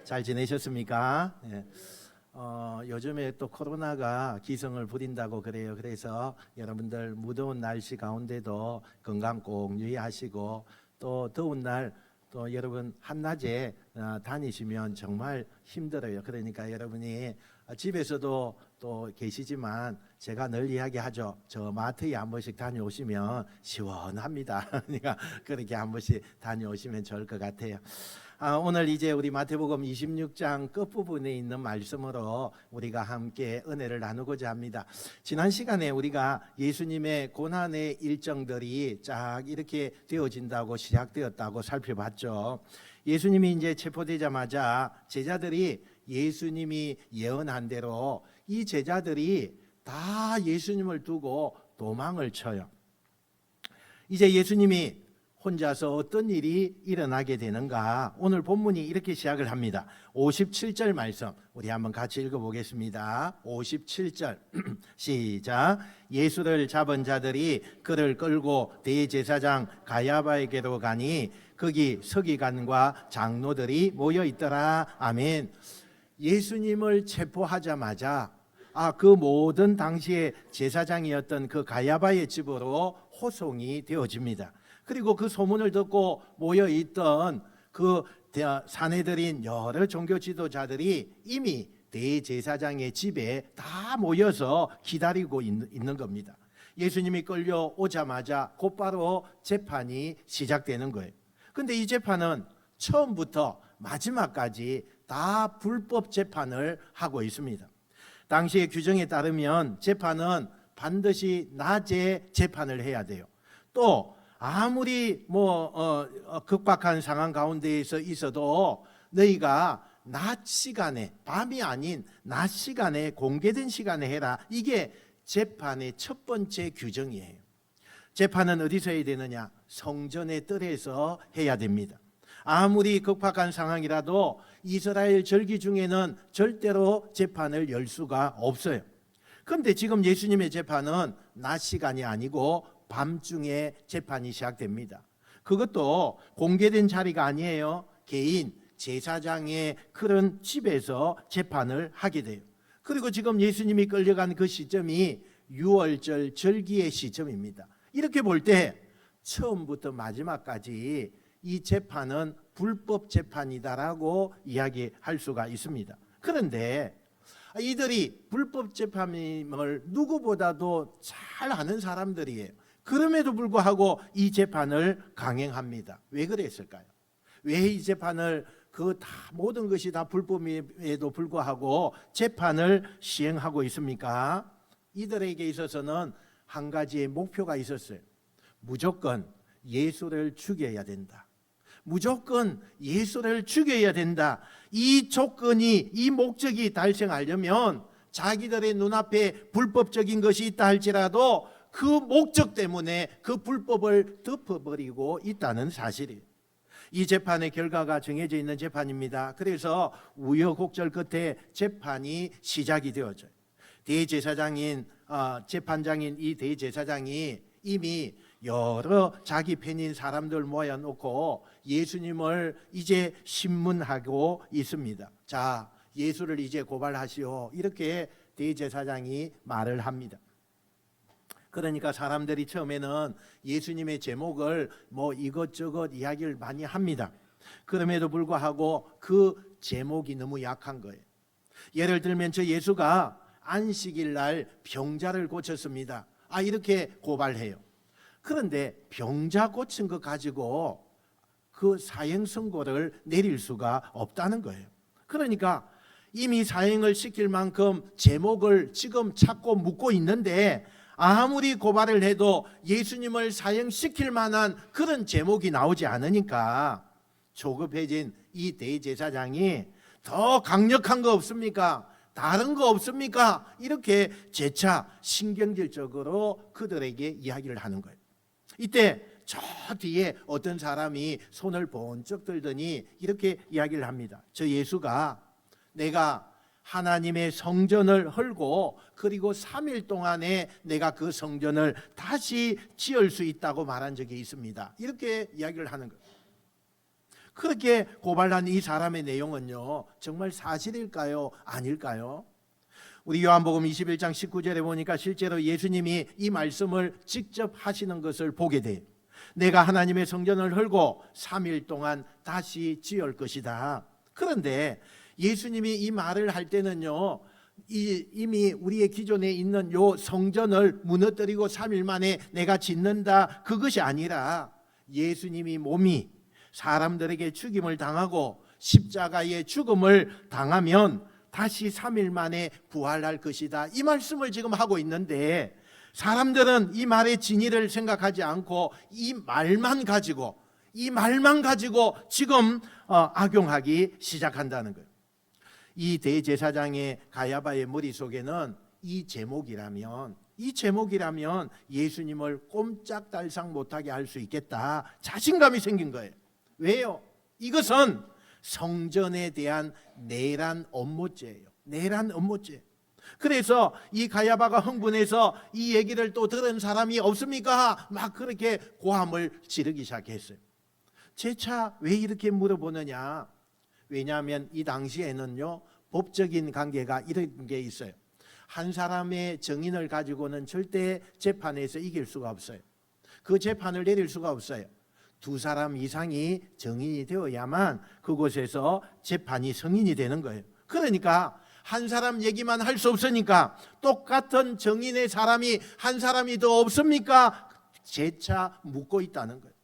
잘 지내셨습니까? 예. 요즘에 또 코로나가 기승을 부린다고 그래요. 그래서 여러분들 무더운 날씨 가운데도 건강 꼭 유의하시고, 또 더운 날 또 여러분 한낮에 다니시면 정말 힘들어요. 그러니까 여러분이 집에서도 또 계시지만 제가 늘 이야기하죠. 저 마트에 한 번씩 다녀오시면 시원합니다. 그러니까 그렇게 한 번씩 다녀오시면 좋을 것 같아요. 오늘 이제 우리 마태복음 26장 끝부분에 있는 말씀으로 우리가 함께 은혜를 나누고자 합니다. 지난 시간에 우리가 예수님의 고난의 일정들이 쫙 이렇게 되어진다고 시작되었다고 살펴봤죠. 예수님이 이제 체포되자마자 제자들이 예수님이 예언한 대로 이 제자들이 다 예수님을 두고 도망을 쳐요. 이제 예수님이 혼자서 어떤 일이 일어나게 되는가? 오늘 본문이 이렇게 시작을 합니다. 57절 말씀 우리 한번 같이 읽어보겠습니다. 57절 시작. 예수를 잡은 자들이 그를 끌고 대제사장 가야바에게로 가니 거기 서기관과 장로들이 모여 있더라. 아멘. 예수님을 체포하자마자 그 모든 당시에 제사장이었던 그 가야바의 집으로 호송이 되어집니다. 그리고 그 소문을 듣고 모여있던 그 사내들인 여러 종교 지도자들이 이미 대제사장의 집에 다 모여서 기다리고 있는 겁니다. 예수님이 끌려오자마자 곧바로 재판이 시작되는 거예요. 근데 이 재판은 처음부터 마지막까지 다 불법 재판을 하고 있습니다. 당시의 규정에 따르면 재판은 반드시 낮에 재판을 해야 돼요. 또 아무리 급박한 상황 가운데에서 있어도 너희가 낮 시간에, 밤이 아닌 낮 시간에, 공개된 시간에 해라. 이게 재판의 첫 번째 규정이에요. 재판은 어디서 해야 되느냐? 성전의 뜰에서 해야 됩니다. 아무리 급박한 상황이라도 이스라엘 절기 중에는 절대로 재판을 열 수가 없어요. 그런데 지금 예수님의 재판은 낮 시간이 아니고 밤중에 재판이 시작됩니다. 그것도 공개된 자리가 아니에요. 개인 제사장의 그런 집에서 재판을 하게 돼요. 그리고 지금 예수님이 끌려간 그 시점이 유월절 절기의 시점입니다. 이렇게 볼 때 처음부터 마지막까지 이 재판은 불법 재판이다라고 이야기할 수가 있습니다. 그런데 이들이 불법 재판임을 누구보다도 잘 아는 사람들이에요. 그럼에도 불구하고 이 재판을 강행합니다. 왜 그랬을까요? 왜 이 재판을 모든 것이 다 불법임에도 불구하고 재판을 시행하고 있습니까? 이들에게 있어서는 한 가지의 목표가 있었어요. 무조건 예수를 죽여야 된다. 무조건 예수를 죽여야 된다. 이 조건이, 이 목적이 달성하려면 자기들의 눈앞에 불법적인 것이 있다 할지라도 그 목적 때문에 그 불법을 덮어버리고 있다는 사실이에요. 이 재판의 결과가 정해져 있는 재판입니다. 그래서 우여곡절 끝에 재판이 시작이 되어져요. 대제사장인 재판장인 이 대제사장이 이미 여러 자기 편인 사람들 모아놓고 예수님을 이제 신문하고 있습니다. 자, 예수를 이제 고발하시오. 이렇게 대제사장이 말을 합니다. 그러니까 사람들이 처음에는 예수님의 제목을 이것저것 이야기를 많이 합니다. 그럼에도 불구하고 그 제목이 너무 약한 거예요. 예를 들면 저 예수가 안식일 날 병자를 고쳤습니다. 이렇게 고발해요. 그런데 병자 고친 것 가지고 그 사형 선고를 내릴 수가 없다는 거예요. 그러니까 이미 사형을 시킬 만큼 제목을 지금 찾고 묻고 있는데 아무리 고발을 해도 예수님을 사형시킬 만한 그런 제목이 나오지 않으니까 조급해진 이 대제사장이 더 강력한 거 없습니까? 다른 거 없습니까? 이렇게 재차 신경질적으로 그들에게 이야기를 하는 거예요. 이때 저 뒤에 어떤 사람이 손을 번쩍 들더니 이렇게 이야기를 합니다. 저 예수가 내가 하나님의 성전을 헐고 그리고 3일 동안에 내가 그 성전을 다시 지을 수 있다고 말한 적이 있습니다. 이렇게 이야기를 하는 거예요. 그렇게 고발한 이 사람의 내용은요, 정말 사실일까요? 아닐까요? 우리 요한복음 21장 19절에 보니까 실제로 예수님이 이 말씀을 직접 하시는 것을 보게 돼요. 내가 하나님의 성전을 헐고 3일 동안 다시 지을 것이다. 그런데 예수님이 이 말을 할 때는요, 이미 우리의 기존에 있는 요 성전을 무너뜨리고 3일 만에 내가 짓는다, 그것이 아니라 예수님이 몸이 사람들에게 죽임을 당하고 십자가의 죽음을 당하면 다시 3일 만에 부활할 것이다, 이 말씀을 지금 하고 있는데, 사람들은 이 말의 진위를 생각하지 않고 이 말만 가지고 지금 악용하기 시작한다는 거예요. 이 대제사장의 가야바의 머릿속에는 이 제목이라면 예수님을 꼼짝달싹 못하게 할 수 있겠다, 자신감이 생긴 거예요. 왜요? 이것은 성전에 대한 내란 업무죄예요. 내란 업무죄. 그래서 이 가야바가 흥분해서 이 얘기를 또 들은 사람이 없습니까? 막 그렇게 고함을 지르기 시작했어요. 재차 왜 이렇게 물어보느냐? 왜냐하면 이 당시에는요, 법적인 관계가 이런 게 있어요. 한 사람의 증인을 가지고는 절대 재판에서 이길 수가 없어요. 그 재판을 내릴 수가 없어요. 두 사람 이상이 증인이 되어야만 그곳에서 재판이 성인이 되는 거예요. 그러니까 한 사람 얘기만 할 수 없으니까 똑같은 증인의 사람이 한 사람이 더 없습니까? 재차 묻고 있다는 거예요.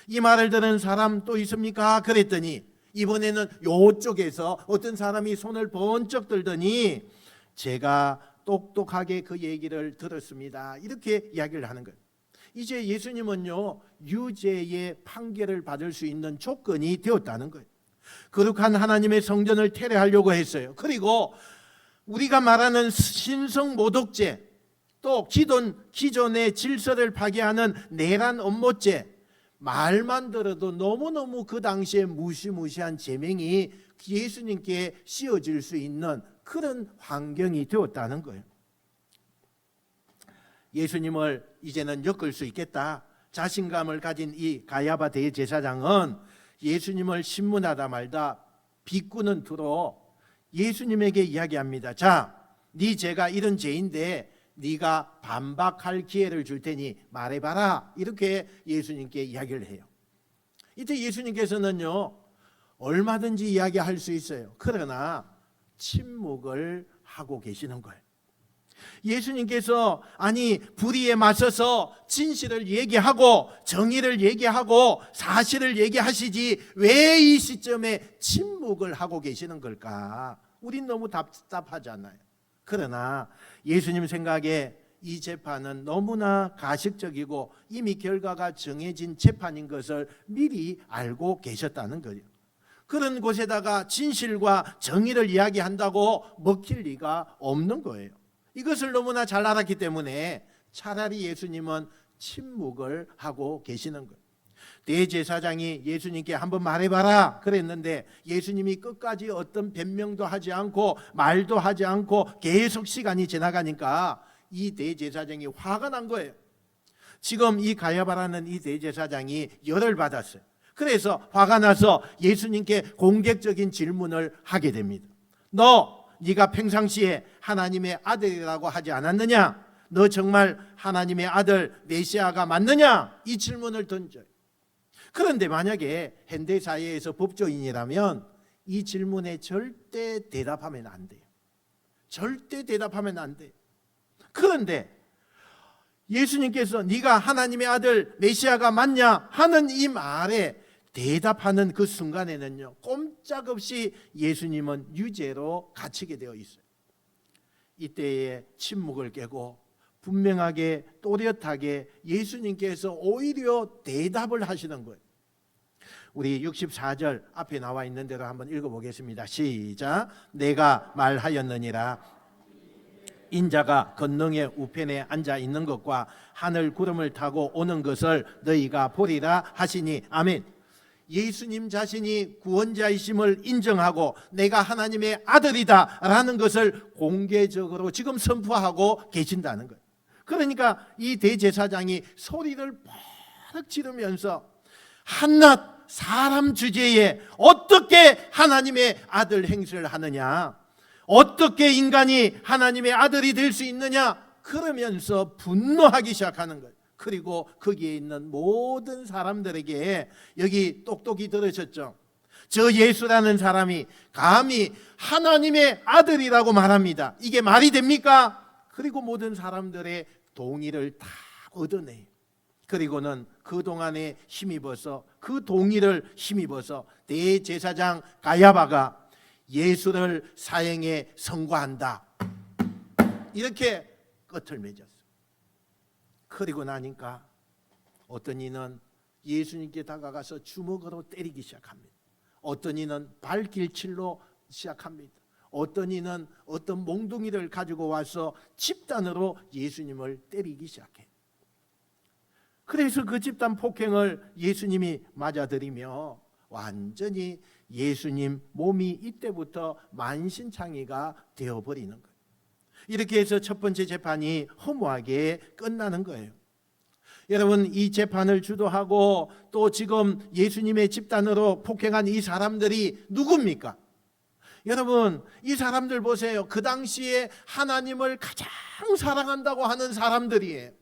이 말을 들은 사람 또 있습니까? 그랬더니 이번에는 요쪽에서 어떤 사람이 손을 번쩍 들더니 제가 똑똑하게 그 얘기를 들었습니다, 이렇게 이야기를 하는 거예요. 이제 예수님은요, 유죄의 판결을 받을 수 있는 조건이 되었다는 거예요. 거룩한 하나님의 성전을 테러하려고 했어요. 그리고 우리가 말하는 신성모독죄, 또 기존의 질서를 파괴하는 내란 업무죄, 말만 들어도 너무너무 그 당시에 무시무시한 제명이 예수님께 씌워질 수 있는 그런 환경이 되었다는 거예요. 예수님을 이제는 엮을 수 있겠다, 자신감을 가진 이 가야바 대제사장은 예수님을 신문하다 말다 비꼬는 투로 예수님에게 이야기합니다. 자, 네 죄가 이런 죄인데 네가 반박할 기회를 줄 테니 말해봐라, 이렇게 예수님께 이야기를 해요. 이때 예수님께서는요, 얼마든지 이야기할 수 있어요. 그러나 침묵을 하고 계시는 거예요. 예수님께서 불의에 맞서서 진실을 얘기하고 정의를 얘기하고 사실을 얘기하시지 왜 이 시점에 침묵을 하고 계시는 걸까? 우린 너무 답답하잖아요. 그러나 예수님 생각에 이 재판은 너무나 가식적이고 이미 결과가 정해진 재판인 것을 미리 알고 계셨다는 거예요. 그런 곳에다가 진실과 정의를 이야기한다고 먹힐 리가 없는 거예요. 이것을 너무나 잘 알았기 때문에 차라리 예수님은 침묵을 하고 계시는 거예요. 대제사장이 예수님께 한번 말해봐라 그랬는데 예수님이 끝까지 어떤 변명도 하지 않고 말도 하지 않고 계속 시간이 지나가니까 이 대제사장이 화가 난 거예요. 지금 이 가야바라는 이 대제사장이 열을 받았어요. 그래서 화가 나서 예수님께 공격적인 질문을 하게 됩니다. 네가 평상시에 하나님의 아들이라고 하지 않았느냐? 너 정말 하나님의 아들 메시아가 맞느냐? 이 질문을 던져요. 그런데 만약에 현대사회에서 법조인이라면 이 질문에 절대 대답하면 안 돼요. 절대 대답하면 안 돼요. 그런데 예수님께서 네가 하나님의 아들 메시아가 맞냐 하는 이 말에 대답하는 그 순간에는요, 꼼짝없이 예수님은 유죄로 갇히게 되어 있어요. 이때의 침묵을 깨고 분명하게 또렷하게 예수님께서 오히려 대답을 하시는 거예요. 우리 64절 앞에 나와 있는 대로 한번 읽어보겠습니다. 시작. 내가 말하였느니라. 인자가 권능의 우편에 앉아 있는 것과 하늘 구름을 타고 오는 것을 너희가 보리라 하시니 아멘. 예수님 자신이 구원자이심을 인정하고 내가 하나님의 아들이다 라는 것을 공개적으로 지금 선포하고 계신다는 거예요. 그러니까 이 대제사장이 소리를 퍽 지르면서 한낱 사람 주제에 어떻게 하나님의 아들 행세를 하느냐, 어떻게 인간이 하나님의 아들이 될 수 있느냐, 그러면서 분노하기 시작하는 거예요. 그리고 거기에 있는 모든 사람들에게, 여기 똑똑히 들으셨죠? 저 예수라는 사람이 감히 하나님의 아들이라고 말합니다. 이게 말이 됩니까? 그리고 모든 사람들의 동의를 다 얻어내요. 그리고는 그동안에 힘입어서, 그 동의를 힘입어서 대제사장 가야바가 예수를 사형에 선고한다, 이렇게 끝을 맺었어요. 그리고 나니까 어떤 이는 예수님께 다가가서 주먹으로 때리기 시작합니다. 어떤 이는 발길칠로 시작합니다. 어떤 이는 어떤 몽둥이를 가지고 와서 집단으로 예수님을 때리기 시작해요. 그래서 그 집단 폭행을 예수님이 맞아들이며 완전히 예수님 몸이 이때부터 만신창이가 되어버리는 거예요. 이렇게 해서 첫 번째 재판이 허무하게 끝나는 거예요. 여러분, 이 재판을 주도하고 또 지금 예수님의 집단으로 폭행한 이 사람들이 누굽니까? 여러분, 이 사람들 보세요. 그 당시에 하나님을 가장 사랑한다고 하는 사람들이에요.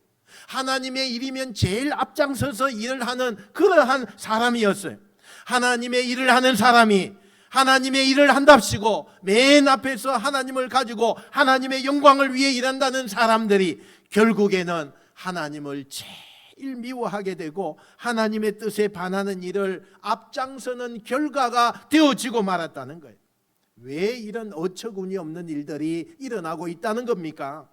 하나님의 일이면 제일 앞장서서 일을 하는 그러한 사람이었어요. 하나님의 일을 하는 사람이 하나님의 일을 한답시고 맨 앞에서 하나님을 가지고 하나님의 영광을 위해 일한다는 사람들이 결국에는 하나님을 제일 미워하게 되고 하나님의 뜻에 반하는 일을 앞장서는 결과가 되어지고 말았다는 거예요. 왜 이런 어처구니 없는 일들이 일어나고 있다는 겁니까?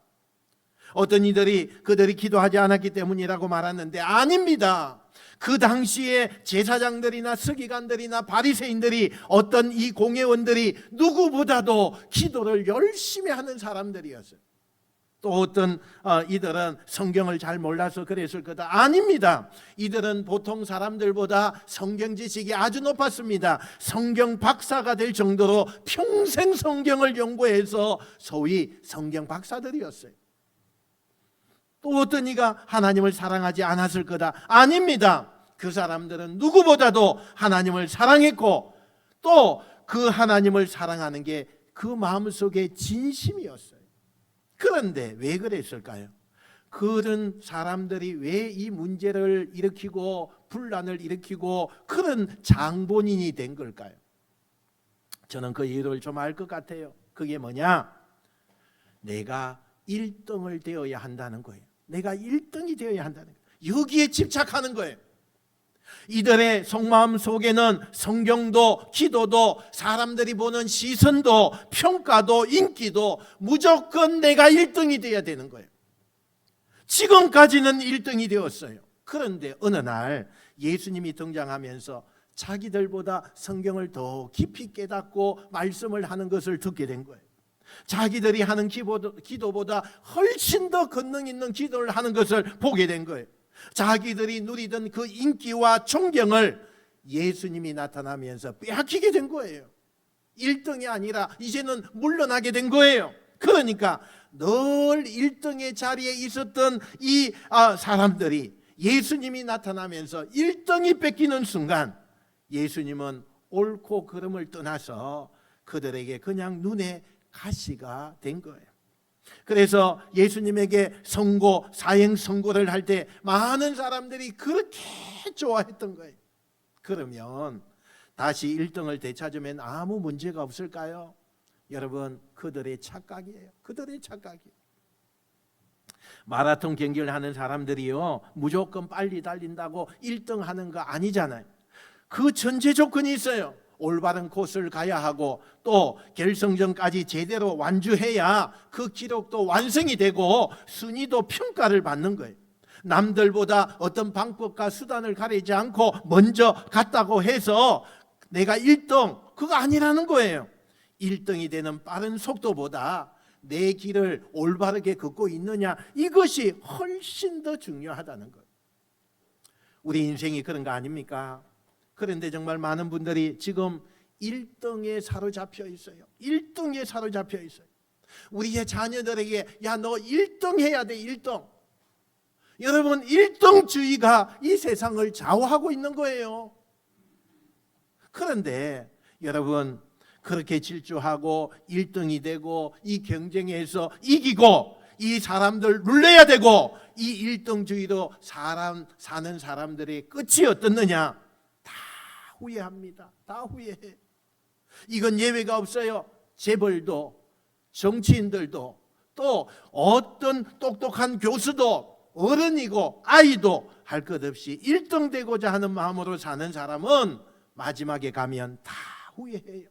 어떤 이들이 그들이 기도하지 않았기 때문이라고 말하는데 아닙니다. 그 당시에 제사장들이나 서기관들이나 바리새인들이, 어떤 이 공회원들이 누구보다도 기도를 열심히 하는 사람들이었어요. 또 어떤 이들은 성경을 잘 몰라서 그랬을 거다. 아닙니다. 이들은 보통 사람들보다 성경 지식이 아주 높았습니다. 성경 박사가 될 정도로 평생 성경을 연구해서 소위 성경 박사들이었어요. 또 어떤 이가 하나님을 사랑하지 않았을 거다. 아닙니다. 그 사람들은 누구보다도 하나님을 사랑했고 또 그 하나님을 사랑하는 게 그 마음속에 진심이었어요. 그런데 왜 그랬을까요? 그런 사람들이 왜 이 문제를 일으키고 분란을 일으키고 그런 장본인이 된 걸까요? 저는 그 이유를 좀 알 것 같아요. 그게 뭐냐? 내가 1등을 되어야 한다는 거예요. 내가 1등이 되어야 한다는 거예요. 여기에 집착하는 거예요. 이들의 속마음 속에는 성경도 기도도 사람들이 보는 시선도 평가도 인기도 무조건 내가 1등이 되어야 되는 거예요. 지금까지는 1등이 되었어요. 그런데 어느 날 예수님이 등장하면서 자기들보다 성경을 더 깊이 깨닫고 말씀을 하는 것을 듣게 된 거예요. 자기들이 하는 기도보다 훨씬 더 권능 있는 기도를 하는 것을 보게 된 거예요. 자기들이 누리던 그 인기와 존경을 예수님이 나타나면서 빼앗기게 된 거예요. 1등이 아니라 이제는 물러나게 된 거예요. 그러니까 늘 1등의 자리에 있었던 이 사람들이 예수님이 나타나면서 1등이 뺏기는 순간 예수님은 옳고 그름을 떠나서 그들에게 그냥 눈에 가시가 된 거예요. 그래서 예수님에게 사형 선고를 할 때 많은 사람들이 그렇게 좋아했던 거예요. 그러면 다시 1등을 되찾으면 아무 문제가 없을까요? 여러분, 그들의 착각이에요. 그들의 착각이에요. 마라톤 경기를 하는 사람들이요, 무조건 빨리 달린다고 1등 하는 거 아니잖아요. 그 전제 조건이 있어요. 올바른 코스를 가야 하고 또 결승전까지 제대로 완주해야 그 기록도 완성이 되고 순위도 평가를 받는 거예요. 남들보다 어떤 방법과 수단을 가리지 않고 먼저 갔다고 해서 내가 1등, 그거 아니라는 거예요. 1등이 되는 빠른 속도보다 내 길을 올바르게 걷고 있느냐, 이것이 훨씬 더 중요하다는 거예요. 우리 인생이 그런 거 아닙니까? 그런데 정말 많은 분들이 지금 1등에 사로잡혀 있어요. 1등에 사로잡혀 있어요. 우리의 자녀들에게 야, 너 1등 해야 돼, 1등. 여러분, 1등주의가 이 세상을 좌우하고 있는 거예요. 그런데 여러분, 그렇게 질주하고 1등이 되고 이 경쟁에서 이기고 이 사람들 눌러야 되고 이 1등주의로 사는 사람들의 끝이 어떻느냐? 다 후회합니다. 다 후회해. 이건 예외가 없어요. 재벌도, 정치인들도, 또 어떤 똑똑한 교수도, 어른이고 아이도 할 것 없이 1등 되고자 하는 마음으로 사는 사람은 마지막에 가면 다 후회해요.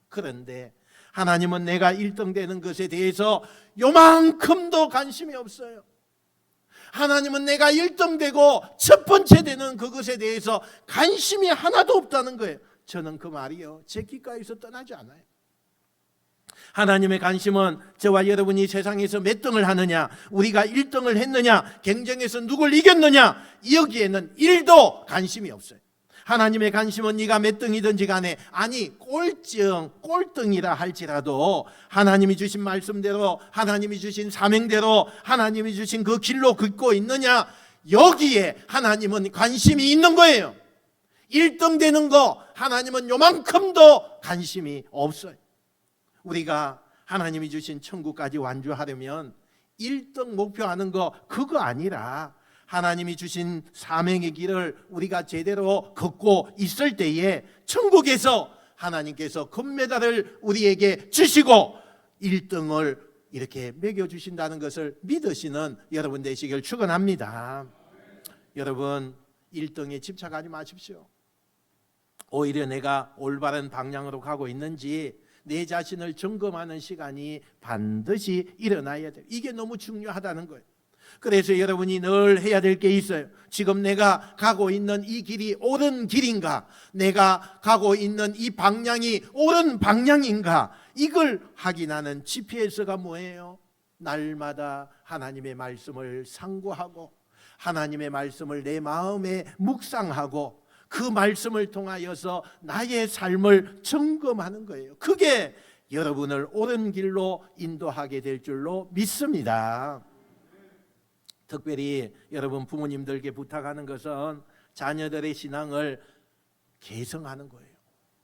그런데 하나님은 내가 1등 되는 것에 대해서 요만큼도 관심이 없어요. 하나님은 내가 1등 되고 첫 번째 되는 그것에 대해서 관심이 하나도 없다는 거예요. 저는 그 말이요, 제 귓가에서 떠나지 않아요. 하나님의 관심은 저와 여러분이 세상에서 몇 등을 하느냐, 우리가 1등을 했느냐, 경쟁에서 누굴 이겼느냐, 여기에는 1도 관심이 없어요. 하나님의 관심은 네가 몇 등이든지 간에, 아니 꼴등이라 할지라도 하나님이 주신 말씀대로, 하나님이 주신 사명대로, 하나님이 주신 그 길로 걷고 있느냐, 여기에 하나님은 관심이 있는 거예요. 1등 되는 거 하나님은 요만큼도 관심이 없어요. 우리가 하나님이 주신 천국까지 완주하려면 1등 목표하는 거 그거 아니라 하나님이 주신 사명의 길을 우리가 제대로 걷고 있을 때에 천국에서 하나님께서 금메달을 우리에게 주시고 1등을 이렇게 매겨주신다는 것을 믿으시는 여러분 되시길 축원합니다. 여러분, 1등에 집착하지 마십시오. 오히려 내가 올바른 방향으로 가고 있는지 내 자신을 점검하는 시간이 반드시 일어나야 돼요. 이게 너무 중요하다는 거예요. 그래서 여러분이 늘 해야 될 게 있어요. 지금 내가 가고 있는 이 길이 옳은 길인가? 내가 가고 있는 이 방향이 옳은 방향인가? 이걸 확인하는 GPS가 뭐예요? 날마다 하나님의 말씀을 상고하고 하나님의 말씀을 내 마음에 묵상하고 그 말씀을 통하여서 나의 삶을 점검하는 거예요. 그게 여러분을 옳은 길로 인도하게 될 줄로 믿습니다. 특별히 여러분 부모님들께 부탁하는 것은 자녀들의 신앙을 개성하는 거예요.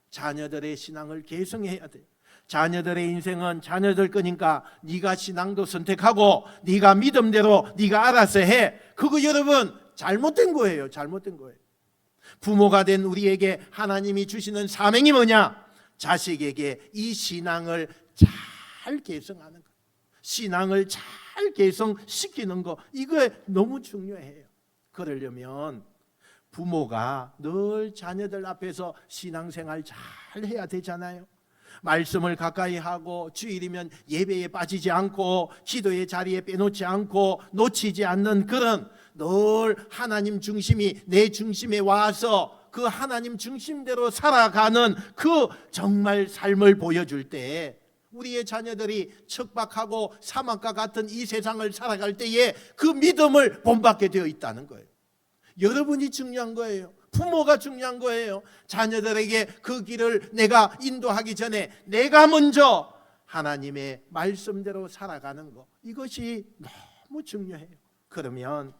자녀들의 신앙을 개성해야 돼요. 자녀들의 인생은 자녀들 거니까 네가 신앙도 선택하고 네가 믿음대로 네가 알아서 해. 그거 여러분 잘못된 거예요. 잘못된 거예요. 부모가 된 우리에게 하나님이 주시는 사명이 뭐냐? 자식에게 이 신앙을 잘 개성하는 거, 신앙을 잘 개성시키는 거, 이거 너무 중요해요. 그러려면 부모가 늘 자녀들 앞에서 신앙생활 잘 해야 되잖아요. 말씀을 가까이 하고 주일이면 예배에 빠지지 않고 기도의 자리에 빼놓지 않고 놓치지 않는 그런 늘 하나님 중심이 내 중심에 와서 그 하나님 중심대로 살아가는 그 정말 삶을 보여줄 때 우리의 자녀들이 척박하고 사막과 같은 이 세상을 살아갈 때에 그 믿음을 본받게 되어 있다는 거예요. 여러분이 중요한 거예요. 부모가 중요한 거예요. 자녀들에게 그 길을 내가 인도하기 전에 내가 먼저 하나님의 말씀대로 살아가는 것, 이것이 너무 중요해요. 그러면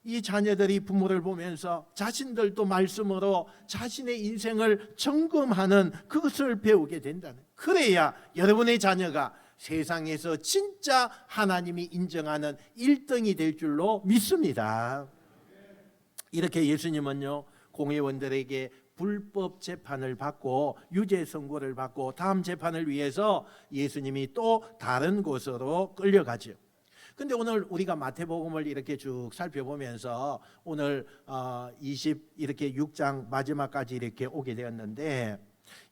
이 자녀들이 부모를 보면서 자신들도 말씀으로 자신의 인생을 점검하는 그것을 배우게 된다는, 그래야 여러분의 자녀가 세상에서 진짜 하나님이 인정하는 1등이 될 줄로 믿습니다. 이렇게 예수님은요, 공회원들에게 불법 재판을 받고 유죄 선고를 받고 다음 재판을 위해서 예수님이 또 다른 곳으로 끌려가죠. 근데 오늘 우리가 마태복음을 이렇게 쭉 살펴보면서 오늘 이렇게 6장 마지막까지 이렇게 오게 되었는데,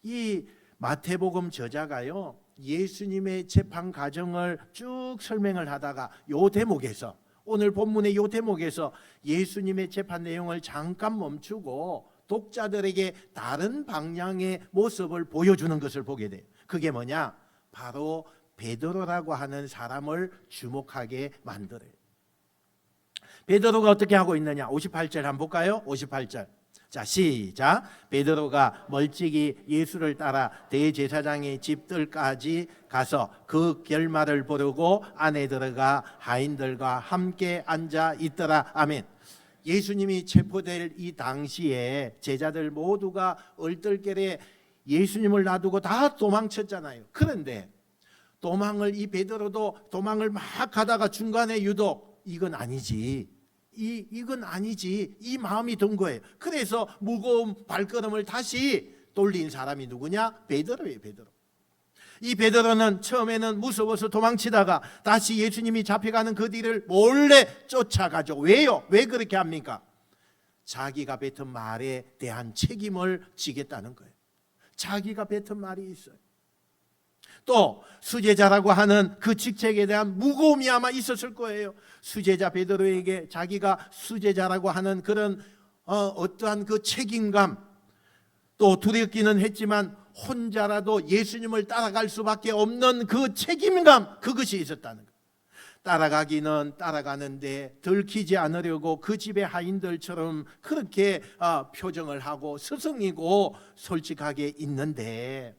이 마태복음 저자가요, 예수님의 재판 과정을 쭉 설명을 하다가 요 대목에서, 오늘 본문의 요 대목에서 예수님의 재판 내용을 잠깐 멈추고 독자들에게 다른 방향의 모습을 보여주는 것을 보게 돼요. 그게 뭐냐? 바로 베드로라고 하는 사람을 주목하게 만들어요. 베드로가 어떻게 하고 있느냐? 58절 한번 볼까요? 58절. 자, 시작. 베드로가 멀찍이 예수를 따라 대제사장의 집들까지 가서 그 결말을 보려고 안에 들어가 하인들과 함께 앉아 있더라. 아멘. 예수님이 체포될 이 당시에 제자들 모두가 얼떨결에 예수님을 놔두고 다 도망쳤잖아요. 그런데 도망을 이 베드로도 도망을 막 가다가 중간에 유독 이건 아니지. 이건 아니지. 이 마음이 든 거예요. 그래서 무거운 발걸음을 다시 돌린 사람이 누구냐? 베드로예요. 베드로. 이 베드로는 처음에는 무서워서 도망치다가 다시 예수님이 잡혀가는 그 뒤를 몰래 쫓아가죠. 왜요? 왜 그렇게 합니까? 자기가 뱉은 말에 대한 책임을 지겠다는 거예요. 자기가 뱉은 말이 있어요. 또 수제자라고 하는 그 직책에 대한 무거움이 아마 있었을 거예요. 수제자 베드로에게 자기가 수제자라고 하는 그런 어떠한 그 책임감, 또 두렵기는 했지만 혼자라도 예수님을 따라갈 수밖에 없는 그 책임감, 그것이 있었다는 거예요. 따라가기는 따라가는데 들키지 않으려고 그 집의 하인들처럼 그렇게 표정을 하고 스승이고 솔직하게 있는데,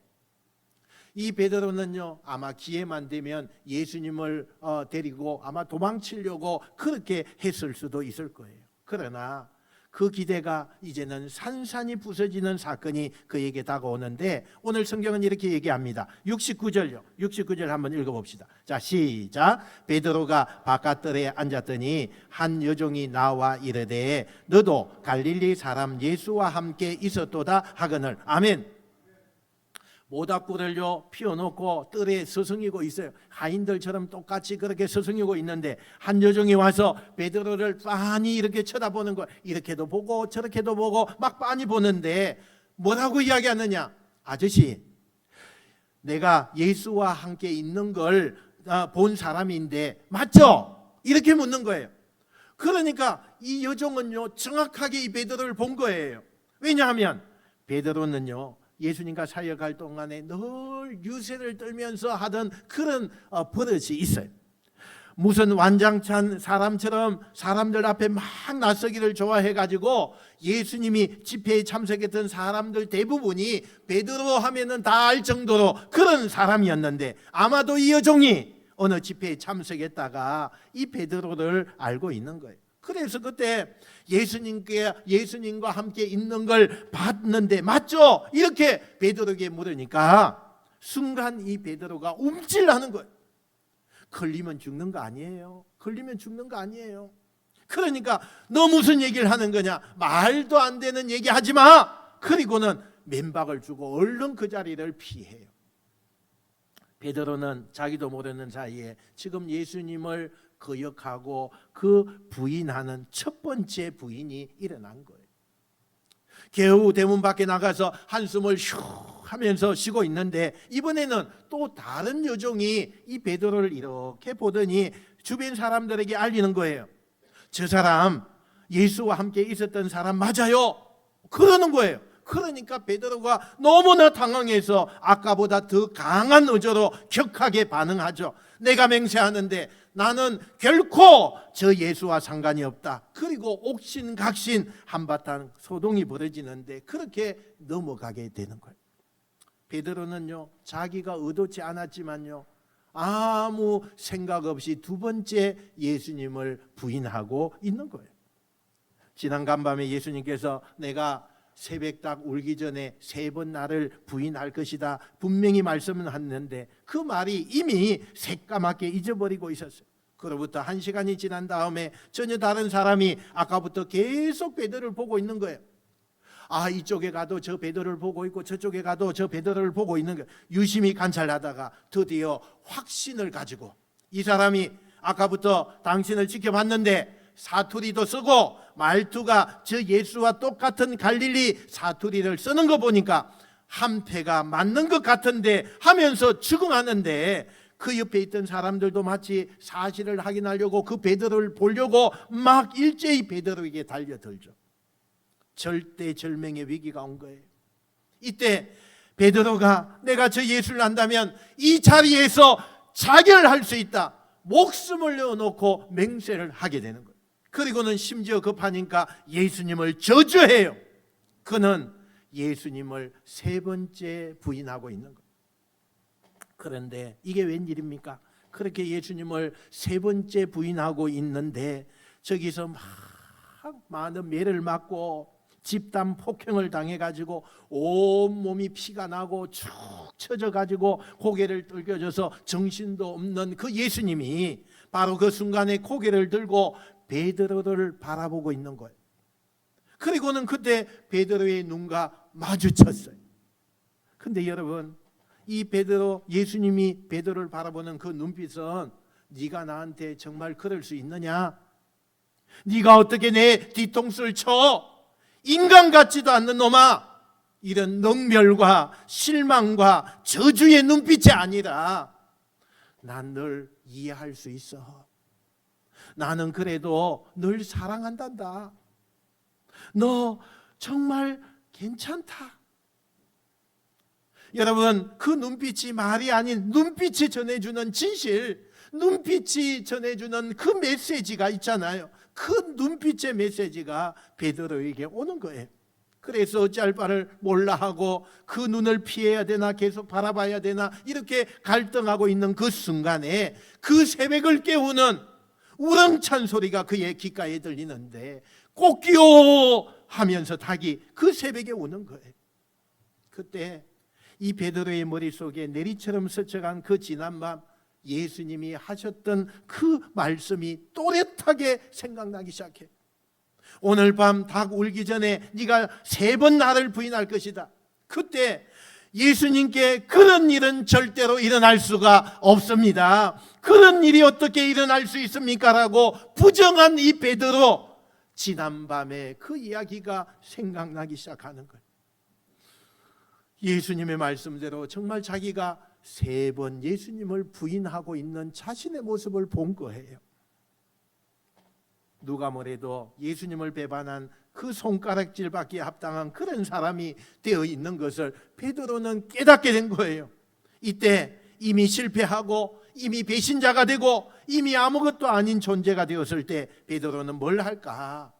이 베드로는요 아마 기회만 되면 예수님을 데리고 아마 도망치려고 그렇게 했을 수도 있을 거예요. 그러나 그 기대가 이제는 산산이 부서지는 사건이 그에게 다가오는데, 오늘 성경은 이렇게 얘기합니다. 69절요. 69절 한번 읽어봅시다. 자, 시작. 베드로가 바깥들에 앉았더니 한 여종이 나와 이르되 너도 갈릴리 사람 예수와 함께 있었도다 하거늘. 아멘. 모닥불을요 피워놓고 뜰에 스승이고 있어요. 하인들처럼 똑같이 그렇게 스승이고 있는데 한 여종이 와서 베드로를 빤히 이렇게 쳐다보는 거예요. 이렇게도 보고 저렇게도 보고 막 빤히 보는데 뭐라고 이야기하느냐? 아저씨, 내가 예수와 함께 있는 걸 본 사람인데 맞죠? 이렇게 묻는 거예요. 그러니까 이 여종은요 정확하게 이 베드로를 본 거예요. 왜냐하면 베드로는요 예수님과 사역할 동안에 늘 유세를 떨면서 하던 그런 버릇이 있어요. 무슨 완장찬 사람처럼 사람들 앞에 막 나서기를 좋아해가지고 예수님이 집회에 참석했던 사람들 대부분이 베드로 하면은 다 알 정도로 그런 사람이었는데, 아마도 이 여종이 어느 집회에 참석했다가 이 베드로를 알고 있는 거예요. 그래서 그때 예수님과 함께 있는 걸 봤는데 맞죠? 이렇게 베드로에게 물으니까 순간 이 베드로가 움찔하는 거예요. 걸리면 죽는 거 아니에요. 걸리면 죽는 거 아니에요. 그러니까 너 무슨 얘기를 하는 거냐? 말도 안 되는 얘기 하지 마. 그리고는 면박을 주고 얼른 그 자리를 피해요. 베드로는 자기도 모르는 사이에 지금 예수님을 거역하고 그 부인하는 첫 번째 부인이 일어난 거예요. 겨우 대문 밖에 나가서 한숨을 슉 하면서 쉬고 있는데 이번에는 또 다른 여종이 이 베드로를 이렇게 보더니 주변 사람들에게 알리는 거예요. 저 사람 예수와 함께 있었던 사람 맞아요. 그러는 거예요. 그러니까 베드로가 너무나 당황해서 아까보다 더 강한 어조로 격하게 반응하죠. 내가 맹세하는데 나는 결코 저 예수와 상관이 없다. 그리고 옥신각신 한바탕 소동이 벌어지는데 그렇게 넘어가게 되는 거예요. 베드로는요 자기가 의도치 않았지만요 아무 생각 없이 두 번째 예수님을 부인하고 있는 거예요. 지난 간밤에 예수님께서 내가 새벽 딱 울기 전에 3번 나를 부인할 것이다 분명히 말씀은 했는데 그 말이 이미 새까맣게 잊어버리고 있었어요. 그로부터 1시간이 지난 다음에 전혀 다른 사람이 아까부터 계속 베드로를 보고 있는 거예요. 이쪽에 가도 저 베드로를 보고 있고 저쪽에 가도 저 베드로를 보고 있는 거예요. 유심히 관찰하다가 드디어 확신을 가지고 이 사람이 아까부터 당신을 지켜봤는데 사투리도 쓰고 말투가 저 예수와 똑같은 갈릴리 사투리를 쓰는 거 보니까 한패가 맞는 것 같은데 하면서 즉흥하는데, 그 옆에 있던 사람들도 마치 사실을 확인하려고 그 베드로를 보려고 막 일제히 베드로에게 달려들죠. 절대절명의 위기가 온 거예요. 이때 베드로가 내가 저 예수를 안다면 이 자리에서 자결할 수 있다, 목숨을 내어놓고 맹세를 하게 되는 거예요. 그리고는 심지어 급하니까 예수님을 저주해요. 그는 예수님을 3번째 부인하고 있는 거예요. 그런데 이게 웬일입니까? 그렇게 예수님을 3번째 부인하고 있는데 저기서 막 많은 매를 맞고 집단 폭행을 당해가지고 온몸이 피가 나고 축 처져가지고 고개를 떨겨져서 정신도 없는 그 예수님이 바로 그 순간에 고개를 들고 베드로를 바라보고 있는 거예요. 그리고는 그때 베드로의 눈과 마주쳤어요. 근데 여러분, 이 베드로, 예수님이 베드로를 바라보는 그 눈빛은 네가 나한테 정말 그럴 수 있느냐? 네가 어떻게 내 뒤통수를 쳐? 인간 같지도 않는 놈아. 이런 능멸과 실망과 저주의 눈빛이 아니라 난 널 이해할 수 있어. 나는 그래도 널 사랑한단다. 너 정말 괜찮다. 여러분, 그 눈빛이 말이 아닌 눈빛이 전해주는 진실, 눈빛이 전해주는 그 메시지가 있잖아요. 그 눈빛의 메시지가 베드로에게 오는 거예요. 그래서 어찌할 바를 몰라 하고 그 눈을 피해야 되나 계속 바라봐야 되나 이렇게 갈등하고 있는 그 순간에 그 새벽을 깨우는 우렁찬 소리가 그의 귓가에 들리는데 꽃기요 하면서 닭이 그 새벽에 오는 거예요. 그때 이 베드로의 머릿속에 내리처럼 스쳐간 그 지난밤 예수님이 하셨던 그 말씀이 또렷하게 생각나기 시작해. 오늘 밤 닭 울기 전에 네가 3번 나를 부인할 것이다. 그때 예수님께 그런 일은 절대로 일어날 수가 없습니다. 그런 일이 어떻게 일어날 수 있습니까? 라고 부정한 이 베드로, 지난밤에 그 이야기가 생각나기 시작하는 거예요. 예수님의 말씀대로 정말 자기가 3번 예수님을 부인하고 있는 자신의 모습을 본 거예요. 누가 뭐래도 예수님을 배반한 그 손가락질받기에 합당한 그런 사람이 되어 있는 것을 베드로는 깨닫게 된 거예요. 이때 이미 실패하고 이미 배신자가 되고 이미 아무것도 아닌 존재가 되었을 때 베드로는 뭘 할까?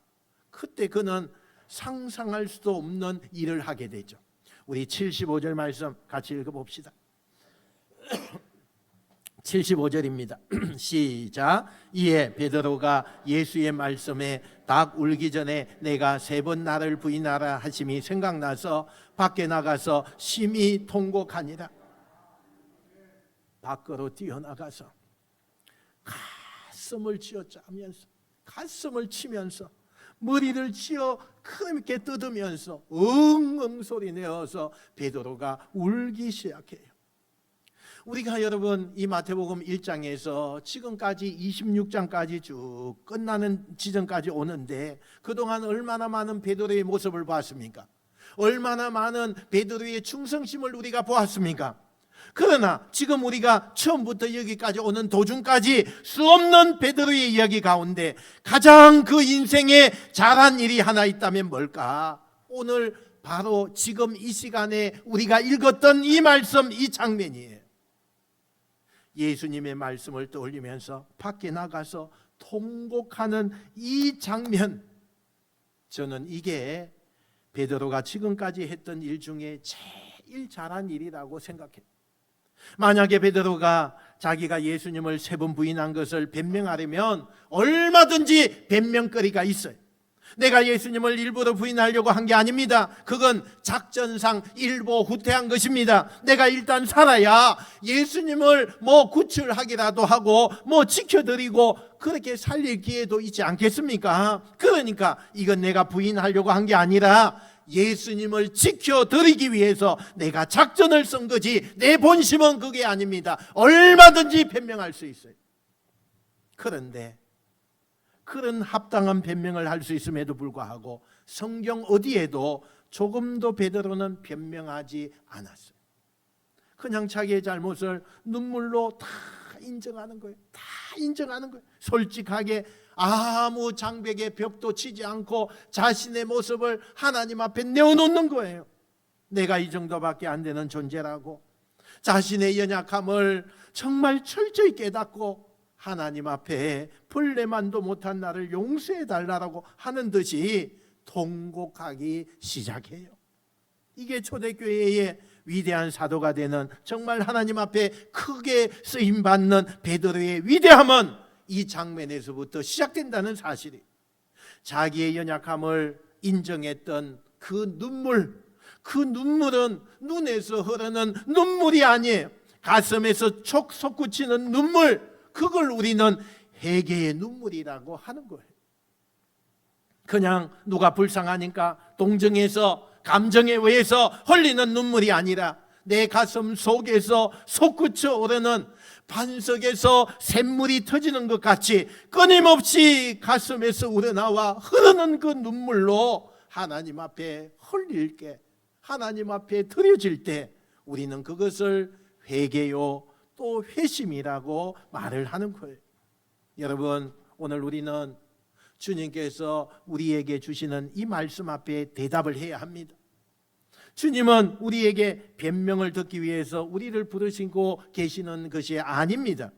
그때 그는 상상할 수도 없는 일을 하게 되죠. 우리 75절 말씀 같이 읽어봅시다. 75절입니다. 시작. 이에 베드로가 예수의 말씀에 닭 울기 전에 내가 3번 나를 부인하라 하심이 생각나서 밖에 나가서 심히 통곡하니라. 밖으로 뛰어나가서 가슴을 쥐어짜면서 가슴을 치면서 머리를 쥐어 크게 뜯으면서 엉엉 소리 내어서 베드로가 울기 시작해요. 우리가 여러분 이 마태복음 1장에서 지금까지 26장까지 쭉 끝나는 지점까지 오는데 그동안 얼마나 많은 베드로의 모습을 봤습니까? 얼마나 많은 베드로의 충성심을 우리가 보았습니까? 그러나 지금 우리가 처음부터 여기까지 오는 도중까지 수없는 베드로의 이야기 가운데 가장 그 인생에 잘한 일이 하나 있다면 뭘까? 오늘 바로 지금 이 시간에 우리가 읽었던 이 말씀, 이 장면이에요. 예수님의 말씀을 떠올리면서 밖에 나가서 통곡하는 이 장면, 저는 이게 베드로가 지금까지 했던 일 중에 제일 잘한 일이라고 생각해요. 만약에 베드로가 자기가 예수님을 3번 부인한 것을 변명하려면 얼마든지 변명거리가 있어요. 내가 예수님을 일부러 부인하려고 한 게 아닙니다. 그건 작전상 일보 후퇴한 것입니다. 내가 일단 살아야 예수님을 구출하기라도 하고 지켜드리고 그렇게 살릴 기회도 있지 않겠습니까? 그러니까 이건 내가 부인하려고 한 게 아니라 예수님을 지켜드리기 위해서 내가 작전을 쓴 거지 내 본심은 그게 아닙니다. 얼마든지 변명할 수 있어요. 그런데 그런 합당한 변명을 할 수 있음에도 불구하고 성경 어디에도 조금도 베드로는 변명하지 않았어요. 그냥 자기의 잘못을 눈물로 다 인정하는 거예요. 다 인정하는 거예요. 솔직하게 아무 장벽에 벽도 치지 않고 자신의 모습을 하나님 앞에 내어놓는 거예요. 내가 이 정도밖에 안 되는 존재라고 자신의 연약함을 정말 철저히 깨닫고 하나님 앞에 벌레만도 못한 나를 용서해 달라고 하는 듯이 통곡하기 시작해요. 이게 초대교회의 위대한 사도가 되는, 정말 하나님 앞에 크게 쓰임받는 베드로의 위대함은 이 장면에서부터 시작된다는 사실이. 자기의 연약함을 인정했던 그 눈물은 눈에서 흐르는 눈물이 아니에요. 가슴에서 촉 솟구치는 눈물, 그걸 우리는 회개의 눈물이라고 하는 거예요. 그냥 누가 불쌍하니까 동정해서 감정에 의해서 흘리는 눈물이 아니라 내 가슴 속에서 솟구쳐 오르는, 반석에서 샘물이 터지는 것 같이 끊임없이 가슴에서 우러나와 흐르는 그 눈물로 하나님 앞에 흘릴 게, 하나님 앞에 드려질 때 우리는 그것을 회개요 또 회심이라고 말을 하는 거예요. 여러분, 오늘 우리는 주님께서 우리에게 주시는 이 말씀 앞에 대답을 해야 합니다. 주님은 우리에게 변명을 듣기 위해서 우리를 부르시고 계시는 것이 아닙니다.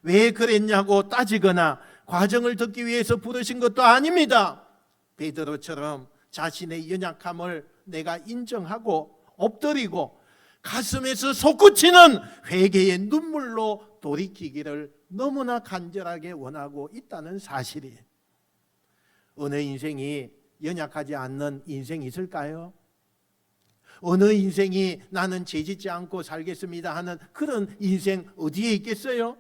왜 그랬냐고 따지거나 과정을 듣기 위해서 부르신 것도 아닙니다. 베드로처럼 자신의 연약함을 내가 인정하고 엎드리고 가슴에서 솟구치는 회개의 눈물로 돌이키기를 너무나 간절하게 원하고 있다는 사실이에요. 어느 인생이 연약하지 않는 인생이 있을까요? 어느 인생이 나는 죄짓지 않고 살겠습니다 하는 그런 인생 어디에 있겠어요?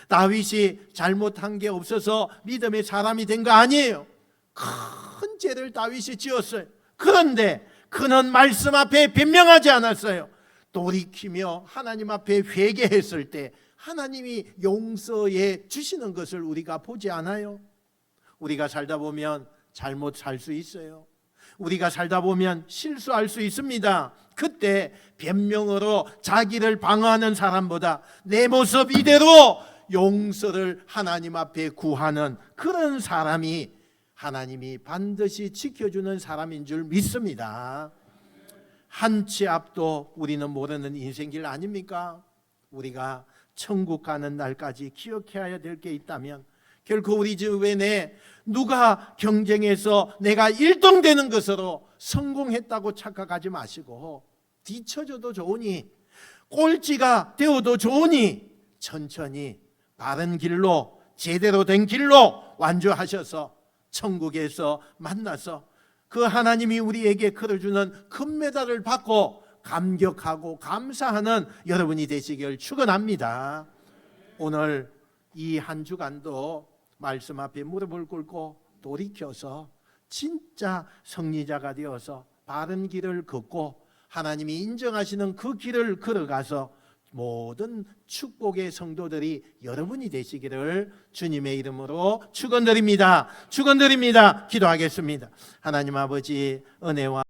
다윗이 잘못한 게 없어서 믿음의 사람이 된 거 아니에요. 큰 죄를 다윗이 지었어요. 그런데 그는 말씀 앞에 변명하지 않았어요. 돌이키며 하나님 앞에 회개했을 때 하나님이 용서해 주시는 것을 우리가 보지 않아요? 우리가 살다 보면 잘못 살 수 있어요. 우리가 살다 보면 실수할 수 있습니다. 그때 변명으로 자기를 방어하는 사람보다 내 모습 이대로 용서를 하나님 앞에 구하는 그런 사람이 하나님이 반드시 지켜주는 사람인 줄 믿습니다. 한 치 앞도 우리는 모르는 인생길 아닙니까? 우리가 천국 가는 날까지 기억해야 될 게 있다면 결코 우리 주변에 누가 경쟁해서 내가 1등 되는 것으로 성공했다고 착각하지 마시고, 뒤처져도 좋으니 꼴찌가 되어도 좋으니 천천히 바른 길로, 제대로 된 길로 완주하셔서 천국에서 만나서 그 하나님이 우리에게 걸어주는 금메달을 받고 감격하고 감사하는 여러분이 되시길 축원합니다. 오늘 이 한 주간도 말씀 앞에 무릎을 꿇고 돌이켜서 진짜 승리자가 되어서 바른 길을 걷고 하나님이 인정하시는 그 길을 걸어가서 모든 축복의 성도들이 여러분이 되시기를 주님의 이름으로 축원드립니다. 축원드립니다. 기도하겠습니다. 하나님 아버지, 은혜와